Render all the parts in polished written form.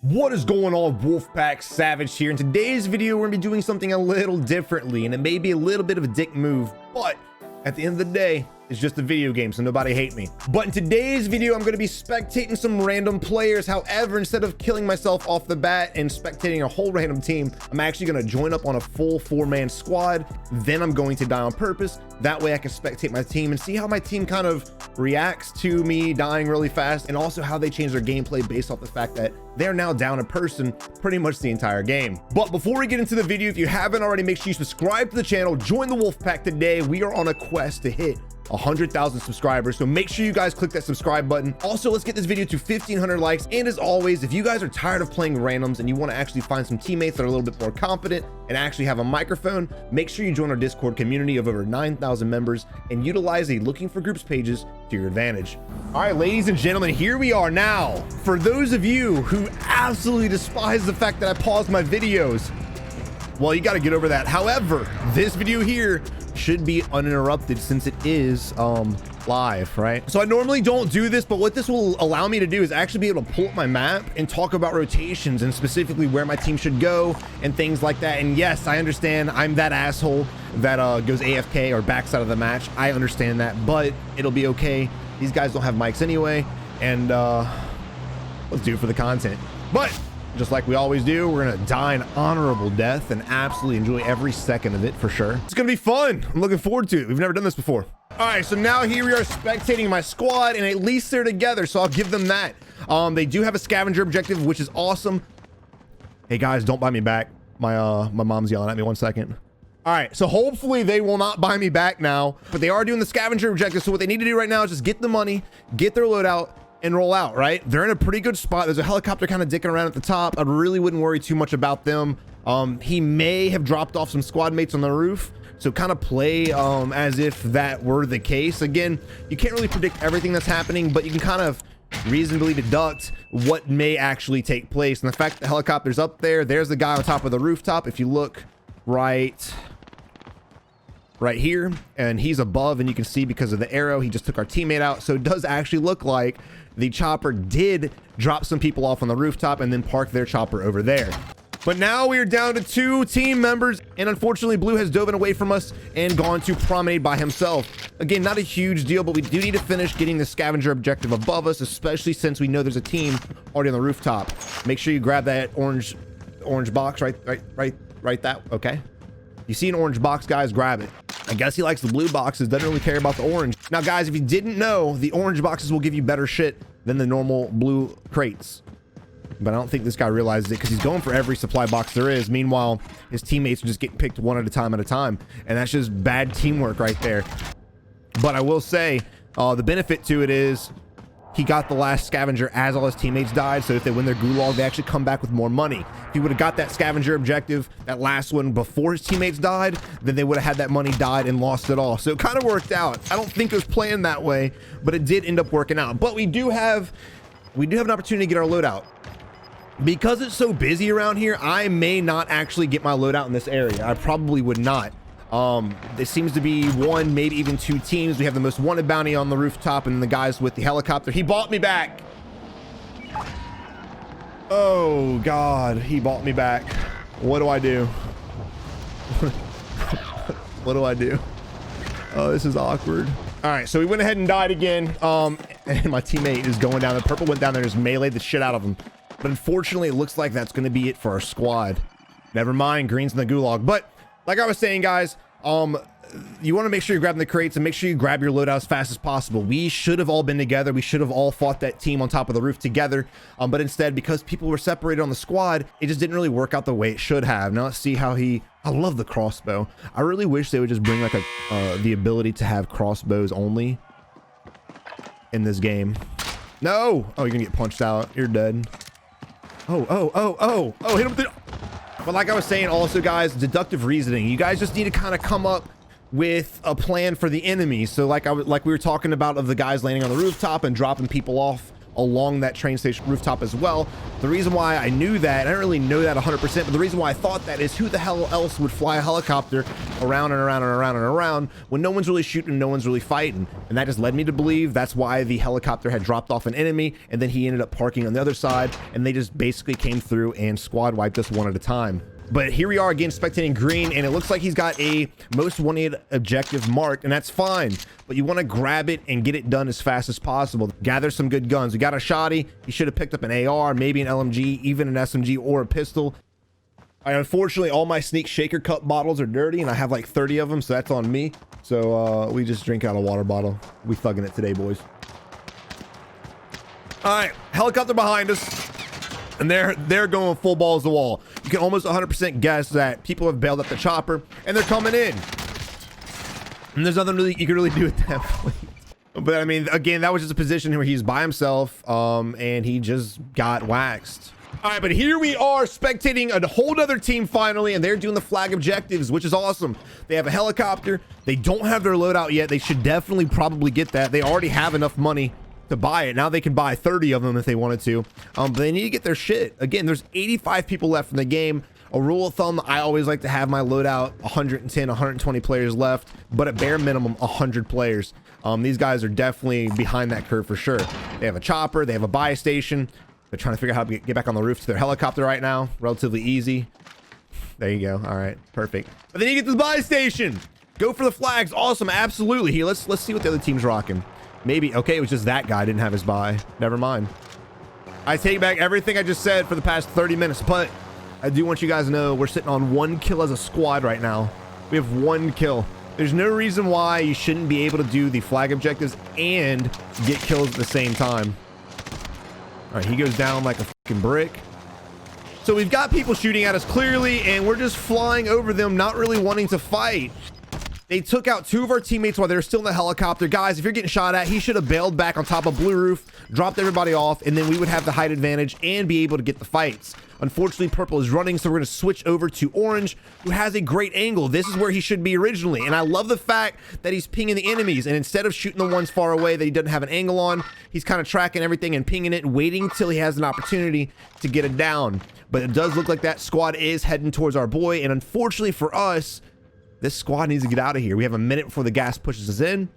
What is going on, Wolfpack Savage here? In today's video, we're gonna be doing something a little differently, and it may be a little bit of a dick move, but at the end of the day, it's just a video game, so nobody hate me. But in today's video, I'm gonna be spectating some random players. However, instead of killing myself off the bat and spectating a whole random team, I'm actually gonna join up on a full 4-man squad. Then I'm going to die on purpose. That way I can spectate my team and see how my team kind of reacts to me dying really fast, and also how they change their gameplay based off the fact that they're now down a person pretty much the entire game. But before we get into the video, if you haven't already, make sure you subscribe to the channel, join the Wolfpack today. We are on a quest to hit 100,000 subscribers, so make sure you guys click that subscribe button. Also, let's get this video to 1,500 likes. And as always, if you guys are tired of playing randoms and you want to actually find some teammates that are a little bit more confident and actually have a microphone, make sure you join our Discord community of over 9,000 members and utilize the looking for groups pages to your advantage. All right, ladies and gentlemen, here we are now. For those of you who absolutely despise the fact that I paused my videos, well, you got to get over that. However, this video here should be uninterrupted since it is live, right? So I normally don't do this, but what this will allow me to do is actually be able to pull up my map and talk about rotations and specifically where my team should go and things like that. And yes, I understand I'm that asshole that goes AFK or backs out of the match. I understand that, but it'll be okay. These guys don't have mics anyway, and let's do it for the content. But just like we always do, we're gonna die an honorable death and absolutely enjoy every second of it for sure. It's gonna be fun. I'm looking forward to it. We've never done this before. All right, so now here we are spectating my squad, and at least they're together, so I'll give them that. They do have a scavenger objective, which is awesome. Hey guys, don't buy me back. My mom's yelling at me. 1 second. All right, so hopefully they will not buy me back now, but they are doing the scavenger objective. So what they need to do right now is just get the money, get their loadout, and roll out, right? They're in a pretty good spot. There's a helicopter kind of dicking around at the top. I really wouldn't worry too much about them. He may have dropped off some squad mates on the roof, so kind of play as if that were the case. Again, you can't really predict everything that's happening, but you can kind of reasonably deduct what may actually take place. And the fact that the helicopter's up there, there's the guy on top of the rooftop. If you look right here, and he's above, and you can see because of the arrow, he just took our teammate out. So it does actually look like the chopper did drop some people off on the rooftop and then park their chopper over there. But now we are down to 2 team members, and unfortunately Blue has dove away from us and gone to promenade by himself. Again, not a huge deal, but we do need to finish getting the scavenger objective above us, especially since we know there's a team already on the rooftop. Make sure you grab that orange box right that, okay? You see an orange box, guys, grab it. I guess he likes the blue boxes, doesn't really care about the orange. Now, guys, if you didn't know, the orange boxes will give you better shit than the normal blue crates. But I don't think this guy realizes it because he's going for every supply box there is. Meanwhile, his teammates are just getting picked one at a time. And that's just bad teamwork right there. But I will say, the benefit to it is he got the last scavenger as all his teammates died. So if they win their gulag, they actually come back with more money. If he would have got that scavenger objective, that last one, before his teammates died, then they would have had that money died and lost it all. So it kind of worked out. I don't think it was planned that way, but it did end up working out. But we do have an opportunity to get our loadout. Because it's so busy around here, I may not actually get my loadout in this area. I probably would not. There seems to be 1, maybe even 2 teams. We have the most wanted bounty on the rooftop and the guys with the helicopter. He bought me back. Oh God, he bought me back. What do I do? What do I do? Oh, this is awkward. All right, so we went ahead and died again. And my teammate is going down. The purple went down there and just meleeed the shit out of him. But unfortunately, it looks like that's going to be it for our squad. Never mind, green's in the gulag. But like I was saying, guys, you want to make sure you're grabbing the crates and make sure you grab your loadout as fast as possible. We should have all been together. We should have all fought that team on top of the roof together. But instead, because people were separated on the squad, it just didn't really work out the way it should have. Now let's see how I love the crossbow. I really wish they would just bring like the ability to have crossbows only in this game. No! Oh, you're gonna get punched out. You're dead. Oh, hit him with the... But like I was saying also, guys, deductive reasoning. You guys just need to kind of come up with a plan for the enemy. So like we were talking about of the guys landing on the rooftop and dropping people off along that train station rooftop as well. The reason why I knew that, I don't really know that 100%, but the reason why I thought that is who the hell else would fly a helicopter around and around and around and around when no one's really shooting, no one's really fighting. And that just led me to believe that's why the helicopter had dropped off an enemy, and then he ended up parking on the other side, and they just basically came through and squad wiped us one at a time. But here we are again, spectating green, and it looks like he's got a most wanted objective marked, and that's fine. But you want to grab it and get it done as fast as possible. Gather some good guns. We got a shotty. He should have picked up an AR, maybe an LMG, even an SMG or a pistol. Unfortunately, all my sneak shaker cup bottles are dirty, and I have like 30 of them, so that's on me. So we just drink out a water bottle. We thugging it today, boys. All right, helicopter behind us. And they're going full balls to the wall. You can almost 100% guess that people have bailed at the chopper and they're coming in. And there's nothing really you can really do at that point. But I mean, again, that was just a position where he's by himself, and he just got waxed. All right, but here we are spectating a whole other team finally, and they're doing the flag objectives, which is awesome. They have a helicopter. They don't have their loadout yet. They should definitely probably get that. They already have enough money to buy it. Now they can buy 30 of them if they wanted to, but they need to get their shit. Again, there's 85 people left in the game. A rule of thumb, I always like to have my loadout 110, 120 players left, but at bare minimum 100 players. These guys are definitely behind that curve for sure. They have a chopper, they have a buy station. They're trying to figure out how to get back on the roof to their helicopter right now. Relatively easy. There you go. All right, perfect. But then you get to the buy station. Go for the flags. Awesome, absolutely. Here, let's see what the other team's rocking. Maybe, okay, it was just that guy didn't have his buy. Never mind. I take back everything I just said for the past 30 minutes, but I do want you guys to know we're sitting on 1 kill as a squad right now. We have 1 kill. There's no reason why you shouldn't be able to do the flag objectives and get kills at the same time. All right, he goes down like a fucking brick. So we've got people shooting at us clearly, and we're just flying over them, not really wanting to fight. They took out 2 of our teammates while they're still in the helicopter. Guys, if you're getting shot at, he should have bailed back on top of blue roof, dropped everybody off, and then we would have the height advantage and be able to get the fights. Unfortunately, purple is running, so we're going to switch over to orange, who has a great angle. This is where he should be originally, and I love the fact that he's pinging the enemies, and instead of shooting the ones far away that he doesn't have an angle on, he's kind of tracking everything and pinging it, waiting until he has an opportunity to get it down. But it does look like that squad is heading towards our boy, and unfortunately for us, this squad needs to get out of here. We have a minute before the gas pushes us in.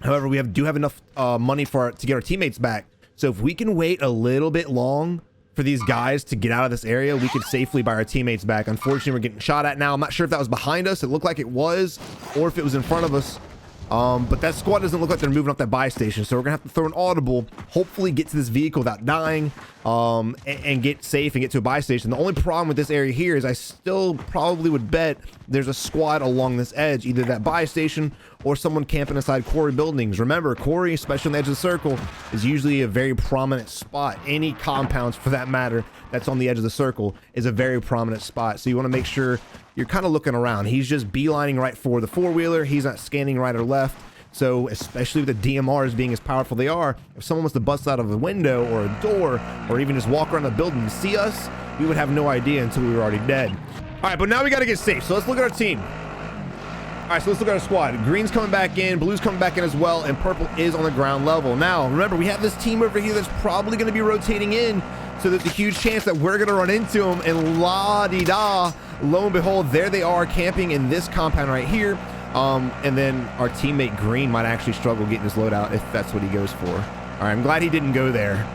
However, we do have enough money to get our teammates back. So if we can wait a little bit long for these guys to get out of this area, we could safely buy our teammates back. Unfortunately, we're getting shot at now. I'm not sure if that was behind us. It looked like it was, or if it was in front of us. But that squad doesn't look like they're moving up that buy station, so we're gonna have to throw an audible, hopefully get to this vehicle without dying, and get safe and get to a buy station. The only problem with this area here is I still probably would bet there's a squad along this edge, either that buy station or someone camping inside quarry buildings. Remember, quarry, especially on the edge of the circle, is usually a very prominent spot. Any compounds, for that matter, that's on the edge of the circle is a very prominent spot, so you want to make sure you're kind of looking around. He's just beelining right for the four-wheeler. He's not scanning right or left. So especially with the DMRs being as powerful they are, if someone was to bust out of a window or a door or even just walk around the building and see us, we would have no idea until we were already dead. All right, but now we got to get safe. So let's look at our team. All right, so let's look at our squad. Green's coming back in, blue's coming back in as well, and purple is on the ground level. Now, remember, we have this team over here that's probably going to be rotating in, so there's a huge chance that we're going to run into them, and la-di-da, lo and behold, there they are camping in this compound right here. And then our teammate Green might actually struggle getting his loadout if that's what he goes for. All right, I'm glad he didn't go there.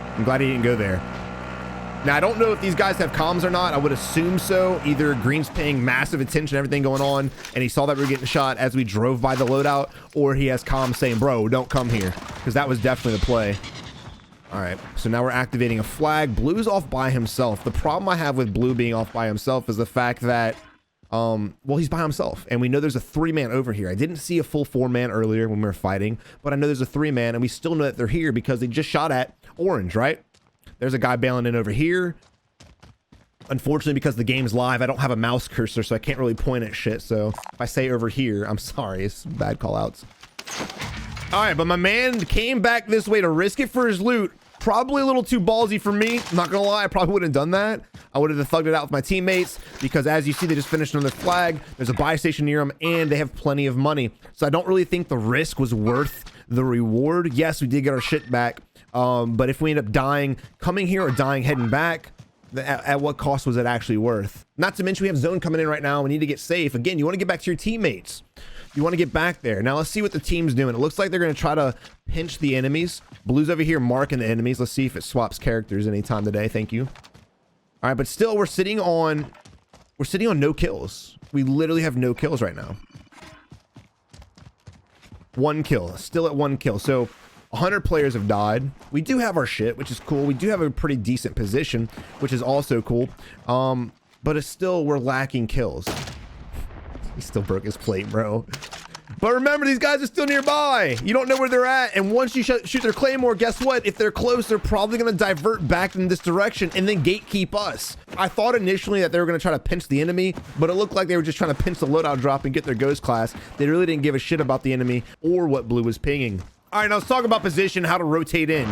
Now, I don't know if these guys have comms or not. I would assume so. Either Green's paying massive attention to everything going on, and he saw that we were getting shot as we drove by the loadout, or he has comms saying, bro, don't come here, because that was definitely the play. All right, so now we're activating a flag. Blue's off by himself. The problem I have with Blue being off by himself is the fact that, well, he's by himself, and we know there's a 3-man over here. I didn't see a full 4-man earlier when we were fighting, but I know there's a 3-man, and we still know that they're here because they just shot at orange, right? There's a guy bailing in over here. Unfortunately, because the game's live, I don't have a mouse cursor, so I can't really point at shit. So if I say over here, I'm sorry. It's bad call outs. All right, but my man came back this way to risk it for his loot. Probably a little too ballsy for me. I'm not gonna lie, I probably wouldn't have done that. I would have thugged it out with my teammates because, as you see, they just finished another flag. There's a buy station near them, and they have plenty of money. So I don't really think the risk was worth the reward. Yes, we did get our shit back, But if we end up dying coming here or dying heading back, at what cost was it actually worth? Not to mention we have zone coming in right now. We need to get safe. Again, you want to get back to your teammates. You want to get back there. Now let's see what the team's doing. It looks like they're going to try to pinch the enemies. Blue's over here marking the enemies. Let's see if it swaps characters anytime today. Thank you. All right, but still we're sitting on no kills. We literally have no kills right now. 1 kill, still at 1 kill. So 100 players have died. We do have our shit, which is cool. We do have a pretty decent position, which is also cool. But it's still, we're lacking kills. He still broke his plate, bro. But remember, these guys are still nearby. You don't know where they're at. And once you shoot their claymore, guess what? If they're close, they're probably going to divert back in this direction and then gatekeep us. I thought initially that they were going to try to pinch the enemy, but it looked like they were just trying to pinch the loadout drop and get their ghost class. They really didn't give a shit about the enemy or what blue was pinging. All right, now let's talk about position, how to rotate in.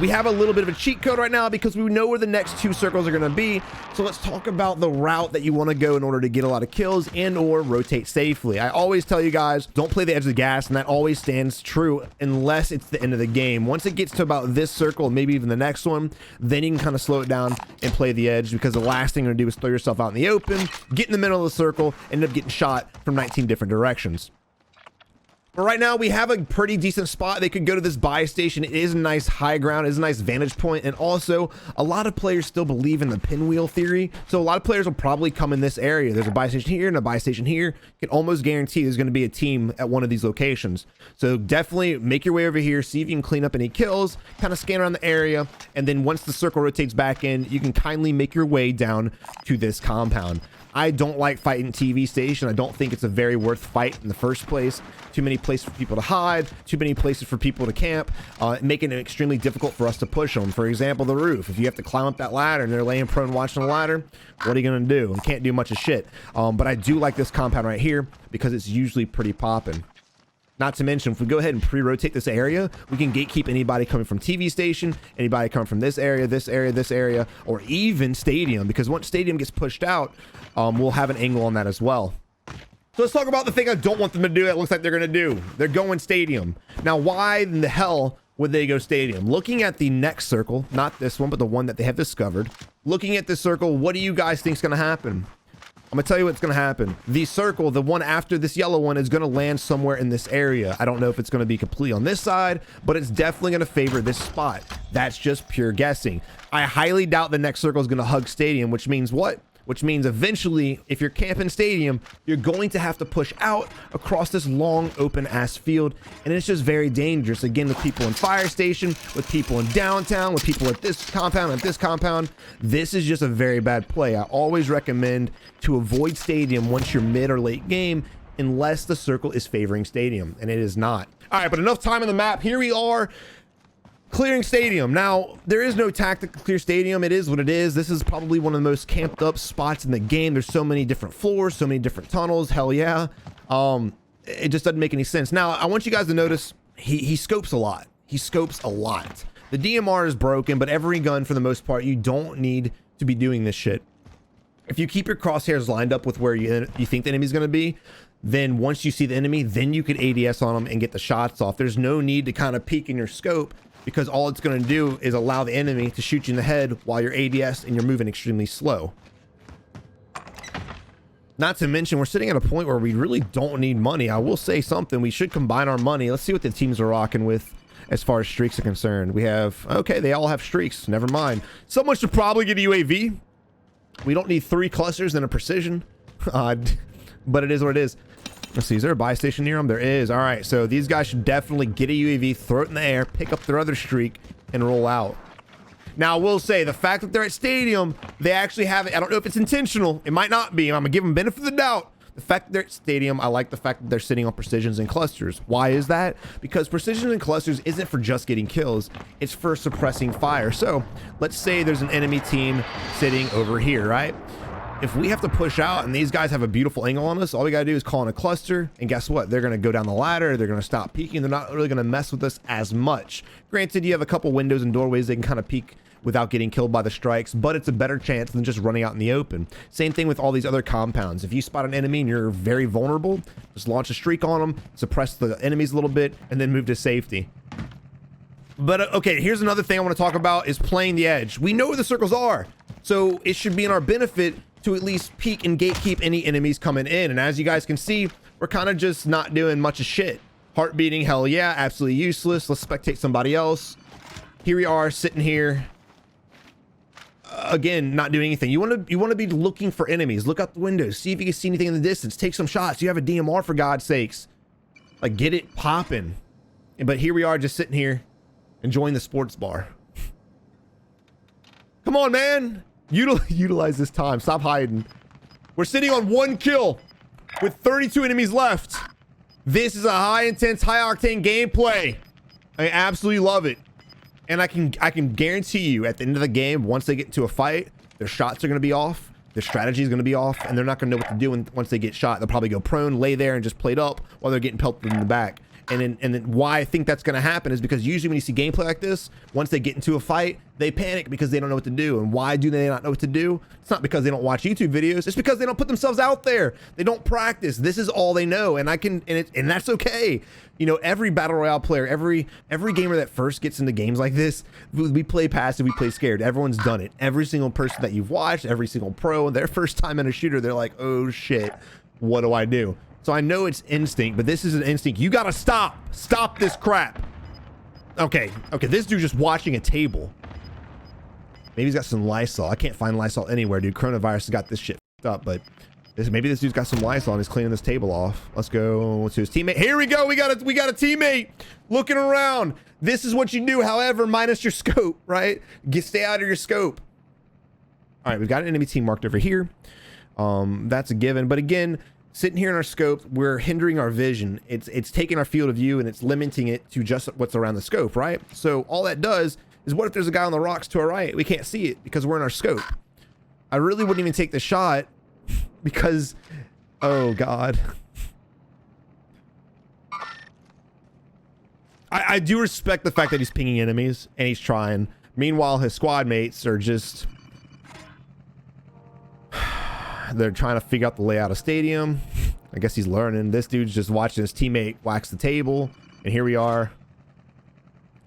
We have a little bit of a cheat code right now because we know where the next 2 circles are going to be. So let's talk about the route that you want to go in order to get a lot of kills and or rotate safely. I always tell you guys, don't play the edge of the gas, and that always stands true unless it's the end of the game. Once it gets to about this circle, maybe even the next one, then you can kind of slow it down and play the edge, because the last thing you're going to do is throw yourself out in the open, get in the middle of the circle, end up getting shot from 19 different directions. But right now we have a pretty decent spot. They could go to this buy station. It is a nice high ground. It is a nice vantage point. And also a lot of players still believe in the pinwheel theory. So a lot of players will probably come in this area. There's a buy station here and a buy station here. You can almost guarantee there's going to be a team at one of these locations. So definitely make your way over here. See if you can clean up any kills, kind of scan around the area. And then once the circle rotates back in, you can kindly make your way down to this compound. I don't like fighting TV station. I don't think it's a very worth fight in the first place. Too many places for people to hide, too many places for people to camp, making it extremely difficult for us to push them. For example, the roof. If you have to climb up that ladder and they're laying prone watching the ladder, what are you going to do? You can't do much of shit. But I do like this compound right here because it's usually pretty popping. Not to mention, if we go ahead and pre-rotate this area, we can gatekeep anybody coming from TV station, anybody coming from this area, this area, this area, or even stadium, because once stadium gets pushed out, we'll have an angle on that as well. So let's talk about the thing I don't want them to do. It looks like they're going to do. They're going stadium. Now, why in the hell would they go stadium? Looking at the next circle, not this one, but the one that they have discovered. Looking at this circle, what do you guys think is going to happen? I'm gonna tell you what's gonna happen. The circle, the one after this yellow one, is gonna land somewhere in this area. I don't know if it's gonna be completely on this side, but it's definitely gonna favor this spot. That's just pure guessing. I highly doubt the next circle is gonna hug stadium, which means what? Which means eventually, if you're camping stadium, you're going to have to push out across this long open ass field, and it's just very dangerous. Again, with people in fire station, with people in downtown, with people at this compound, this is just a very bad play. I always recommend to avoid stadium once you're mid or late game, unless the circle is favoring stadium, and it is not. All right, but enough time on the map. Here we are. Clearing stadium. Now, there is no tactic to clear stadium. It is what it is. This is probably one of the most camped up spots in the game. There's so many different floors, so many different tunnels. Hell yeah. It just doesn't make any sense. Now, I want you guys to notice he scopes a lot. He scopes a lot. The DMR is broken, but every gun, for the most part, you don't need to be doing this shit. If you keep your crosshairs lined up with where you think the enemy's going to be, then once you see the enemy, then you can ADS on them and get the shots off. There's no need to kind of peek in your scope, because all it's going to do is allow the enemy to shoot you in the head while you're ADS and you're moving extremely slow. Not to mention, we're sitting at a point where we really don't need money. I will say something. We should combine our money. Let's see what the teams are rocking with as far as streaks are concerned. We have, okay, they all have streaks. Never mind. Someone should probably get a UAV. We don't need 3 clusters and a precision. But it is what it is. Let's see, is there a buy station near them? There is. All right, so these guys should definitely get a UAV, throw it in the air, pick up their other streak, and roll out. Now, I will say, the fact that they're at stadium, they actually have it. I don't know if it's intentional. It might not be. I'm going to give them benefit of the doubt. The fact that they're at stadium, I like the fact that they're sitting on precisions and clusters. Why is that? Because precisions and clusters isn't for just getting kills. It's for suppressing fire. So, let's say there's an enemy team sitting over here, right? If we have to push out and these guys have a beautiful angle on us, all we gotta do is call in a cluster, and guess what? They're gonna go down the ladder, they're gonna stop peeking, they're not really gonna mess with us as much. Granted, you have a couple windows and doorways they can kind of peek without getting killed by the strikes, but it's a better chance than just running out in the open. Same thing with all these other compounds. If you spot an enemy and you're very vulnerable, just launch a streak on them, suppress the enemies a little bit, and then move to safety. But okay, here's another thing I want to talk about is playing the edge. We know where the circles are, so it should be in our benefit to at least peek and gatekeep any enemies coming in. And as you guys can see, we're kind of just not doing much of shit. Heart beating, hell yeah, absolutely useless. Let's spectate somebody else. Here we are sitting here. Again, not doing anything. You want to be looking for enemies. Look out the windows, see if you can see anything in the distance. Take some shots. You have a DMR, for God's sakes. Like, get it popping. But here we are just sitting here enjoying the sports bar. Come on, man. Utilize this time. Stop hiding. We're sitting on 1 kill with 32 enemies left. This is a high intense, high octane gameplay. I absolutely love it. And I can guarantee you at the end of the game, once they get into a fight, their shots are going to be off. Their strategy is going to be off, and they're not going to know what to do once they get shot. They'll probably go prone, lay there, and just plate up while they're getting pelted in the back. And then why I think that's going to happen is because usually when you see gameplay like this, once they get into a fight, they panic because they don't know what to do. And why do they not know what to do? It's not because they don't watch YouTube videos. It's because they don't put themselves out there. They don't practice. This is all they know. And that's okay. You know, every battle royale player, every gamer that first gets into games like this, we play passive, we play scared. Everyone's done it. Every single person that you've watched, every single pro, their first time in a shooter, they're like, oh shit, what do I do? So I know it's instinct, but this is an instinct. You gotta stop this crap. Okay, this dude's just watching a table. Maybe he's got some Lysol. I can't find Lysol anywhere, dude. Coronavirus has got this shit up, but maybe this dude's got some Lysol and he's cleaning this table off. Let's go to his teammate. Here we go. We got a teammate looking around. This is what you do, however, minus your scope, right? Stay out of your scope. All right, we've got an enemy team marked over here. That's a given, but again, sitting here in our scope, we're hindering our vision. It's taking our field of view and it's limiting it to just what's around the scope, right? So all that does is, what if there's a guy on the rocks to our right? We can't see it because we're in our scope. I really wouldn't even take the shot because, oh God. I do respect the fact that he's pinging enemies and he's trying. Meanwhile, his squad mates are just... they're trying to figure out the layout of stadium. I guess he's learning. This dude's just watching his teammate wax the table. And here we are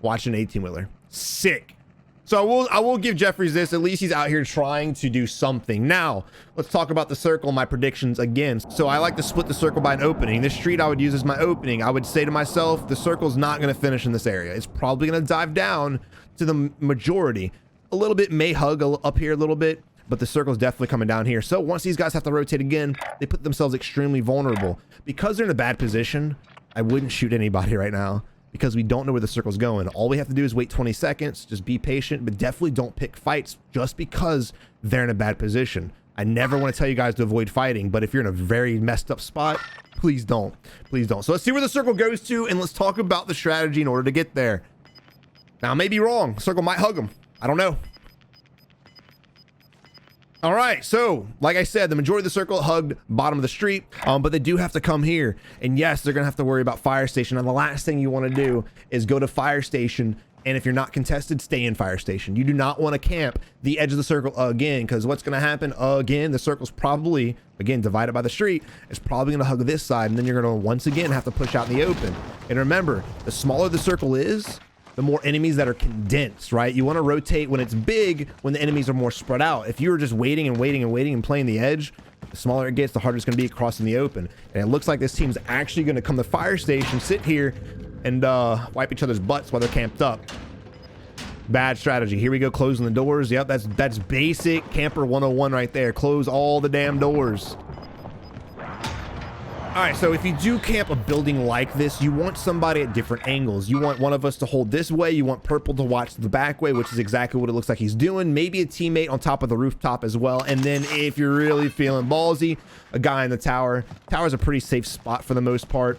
watching an 18-wheeler. Sick. So I will give Jeffries this. At least he's out here trying to do something. Now, let's talk about the circle, my predictions again. So I like to split the circle by an opening. This street I would use as my opening. I would say to myself, the circle's not going to finish in this area. It's probably going to dive down to the majority. A little bit may hug up here a little bit, but the circle's definitely coming down here. So once these guys have to rotate again, they put themselves extremely vulnerable. Because they're in a bad position, I wouldn't shoot anybody right now because we don't know where the circle's going. All we have to do is wait 20 seconds, just be patient, but definitely don't pick fights just because they're in a bad position. I never want to tell you guys to avoid fighting, but if you're in a very messed up spot, please don't. Please don't. So let's see where the circle goes to, and let's talk about the strategy in order to get there. Now, I may be wrong. Circle might hug them. I don't know. All right, so like I said, the majority of the circle hugged bottom of the street, but they do have to come here. And yes, they're gonna have to worry about fire station. And the last thing you wanna do is go to fire station. And if you're not contested, stay in fire station. You do not wanna camp the edge of the circle again, because what's gonna happen again, the circle's probably, again, divided by the street, it's probably gonna hug this side, and then you're gonna once again have to push out in the open. And remember, the smaller the circle is, the more enemies that are condensed, right? You want to rotate when it's big, when the enemies are more spread out. If you're just waiting and waiting and waiting and playing the edge, the smaller it gets, the harder it's going to be crossing the open. And it looks like this team's actually going to come to fire station, sit here, and wipe each other's butts while they're camped up. Bad strategy. Here we go, closing the doors. Yep, that's basic camper 101 right there. Close all the damn doors. All right, so if you do camp a building like this, you want somebody at different angles. You want one of us to hold this way. You want purple to watch the back way, which is exactly what it looks like he's doing. Maybe a teammate on top of the rooftop as well. And then if you're really feeling ballsy, a guy in the tower. Tower's a pretty safe spot for the most part.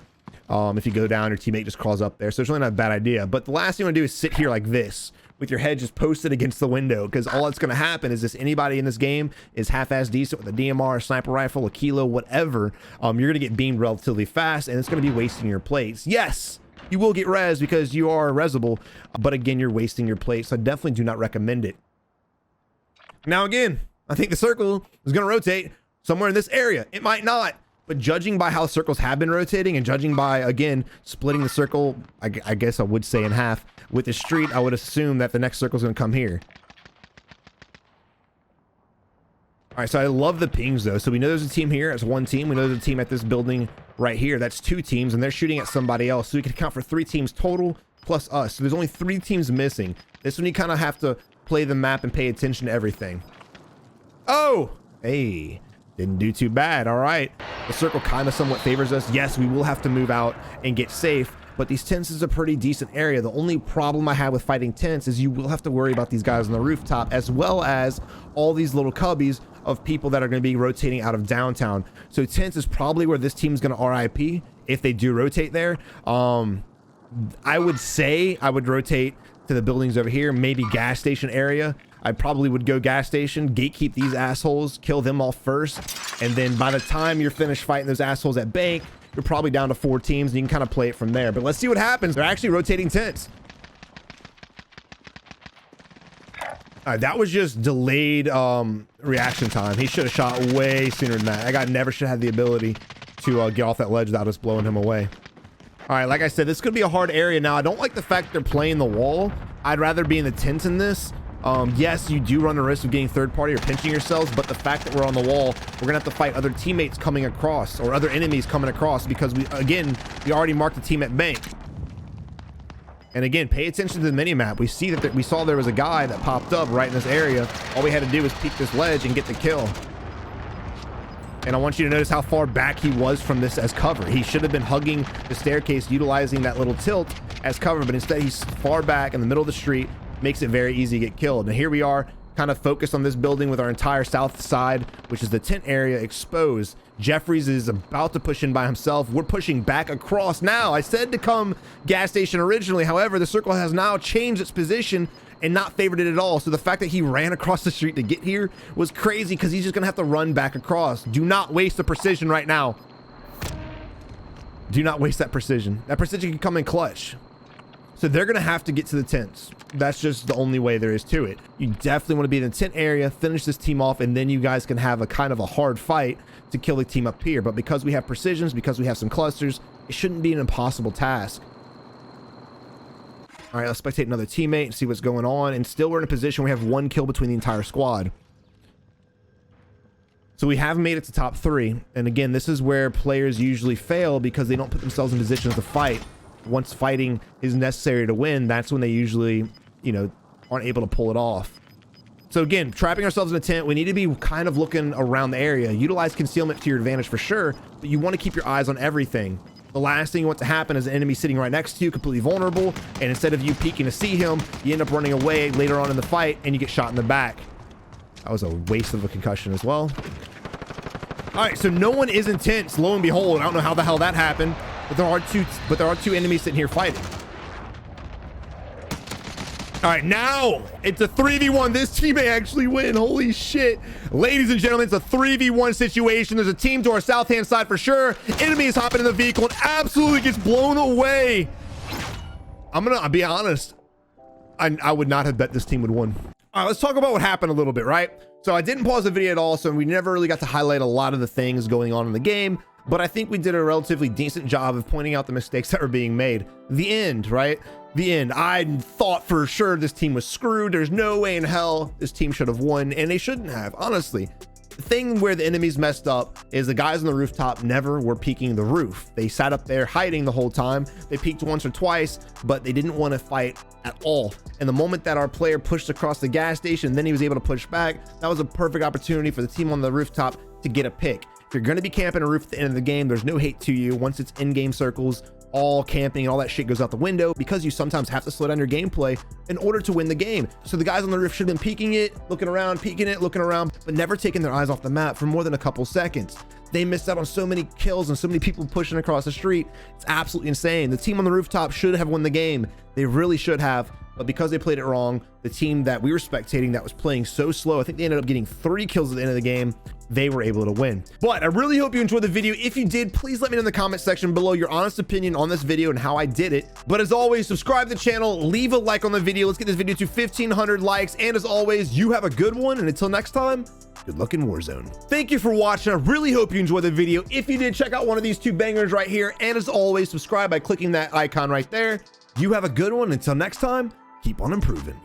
If you go down, your teammate just crawls up there. So it's really not a bad idea. But the last thing you want to do is sit here like this, with your head just posted against the window, because all that's going to happen is this: anybody in this game is half-ass decent with a DMR, a sniper rifle, a kilo, whatever, you're going to get beamed relatively fast, and it's going to be wasting your plates. Yes, you will get res because you are resable, but again, you're wasting your plates, so I definitely do not recommend it. Now again, I think the circle is going to rotate somewhere in this area. It might not. but judging by how circles have been rotating and judging by, again, splitting the circle, I guess I would say in half with the street, I would assume that the next circle is going to come here. All right, so I love the pings though. So we know there's a team here. That's one team. We know there's a team at this building right here. That's two teams, and they're shooting at somebody else. So we can count for 3 teams total plus us. So there's only 3 teams missing. This one you kind of have to play the map and pay attention to everything. Oh, hey, didn't do too bad. All right, the circle kind of somewhat favors us. Yes, we will have to move out and get safe, but these tents is a pretty decent area. The only problem I have with fighting tents is you will have to worry about these guys on the rooftop, as well as all these little cubbies of people that are going to be rotating out of downtown. So tents is probably where this team is going to RIP if they do rotate there. I would say I would rotate to the buildings over here, maybe gas station area. I probably would go gas station, gatekeep these assholes, kill them all first, and then by the time you're finished fighting those assholes at bank, you're probably down to 4 teams and you can kind of play it from there. But let's see what happens. They're actually rotating tents. That was just delayed reaction time. He should have shot way sooner than that. That guy never should have had the ability to get off that ledge without us blowing him away. All right, like I said, this could be a hard area. Now, I don't like the fact they're playing the wall. I'd rather be in the tents in this. Yes, you do run the risk of getting third party or pinching yourselves, but the fact that we're on the wall, we're gonna have to fight other teammates coming across or other enemies coming across because we already marked the team at bank. And again, pay attention to the mini map. We see that we saw there was a guy that popped up right in this area. All we had to do was peek this ledge and get the kill. And I want you to notice how far back he was from this as cover. He should have been hugging the staircase, utilizing that little tilt as cover, but instead he's far back in the middle of the street. Makes it very easy to get killed. And here we are, kind of focused on this building with our entire south side, which is the tent area, exposed. Jeffries is about to push in by himself. We're pushing back across now. I said to come gas station originally. However, the circle has now changed its position and not favored it at all. So the fact that he ran across the street to get here was crazy because he's just gonna have to run back across. Do not waste the precision right now. Do not waste that precision. That precision can come in clutch. So they're gonna have to get to the tents. That's just the only way there is to it. You definitely want to be in the tent area, finish this team off, and then you guys can have a kind of a hard fight to kill the team up here. But because we have precisions, because we have some clusters, it shouldn't be an impossible task. All right, let's spectate another teammate and see what's going on. And still we're in a position where we have 1 kill between the entire squad. So we have made it to top 3. And again, this is where players usually fail because they don't put themselves in positions to fight. Once fighting is necessary to win, that's when they usually, you know, aren't able to pull it off. So again, trapping ourselves in a tent, we need to be kind of looking around the area. Utilize concealment to your advantage for sure, but you want to keep your eyes on everything. The last thing you want to happen is an enemy sitting right next to you, completely vulnerable, and instead of you peeking to see him, you end up running away later on in the fight and you get shot in the back. That was a waste of a concussion as well. All right, so no one is in tents, lo and behold. I don't know how the hell that happened. But there are two enemies sitting here fighting. All right, now it's a 3v1. This team may actually win. Holy shit. Ladies and gentlemen, it's a 3v1 situation. There's a team to our south-hand side for sure. Enemy is hopping in the vehicle and absolutely gets blown away. I'm gonna be honest. I would not have bet this team would win. All right, let's talk about what happened a little bit, right? So I didn't pause the video at all, so we never really got to highlight a lot of the things going on in the game. But I think we did a relatively decent job of pointing out the mistakes that were being made. The end, right? The end. I thought for sure this team was screwed. There's no way in hell this team should have won, and they shouldn't have, honestly. The thing where the enemies messed up is the guys on the rooftop never were peeking the roof. They sat up there hiding the whole time. They peeked once or twice, but they didn't want to fight at all. And the moment that our player pushed across the gas station, then he was able to push back. That was a perfect opportunity for the team on the rooftop to get a pick. If you're going to be camping a roof at the end of the game, there's no hate to you. Once it's in-game circles, all camping and all that shit goes out the window because you sometimes have to slow down your gameplay in order to win the game. So the guys on the roof should have been peeking it, looking around, peeking it, looking around, but never taking their eyes off the map for more than a couple seconds. They missed out on so many kills and so many people pushing across the street. It's absolutely insane. The team on the rooftop should have won the game. They really should have. But because they played it wrong, the team that we were spectating that was playing so slow, I think they ended up getting 3 kills at the end of the game. They were able to win. But I really hope you enjoyed the video. If you did, please let me know in the comment section below your honest opinion on this video and how I did it. But as always, subscribe to the channel, leave a like on the video. Let's get this video to 1,500 likes. And as always, you have a good one. And until next time, good luck in Warzone. Thank you for watching. I really hope you enjoyed the video. If you did, check out one of these 2 bangers right here. And as always, subscribe by clicking that icon right there. You have a good one. Until next time, keep on improving.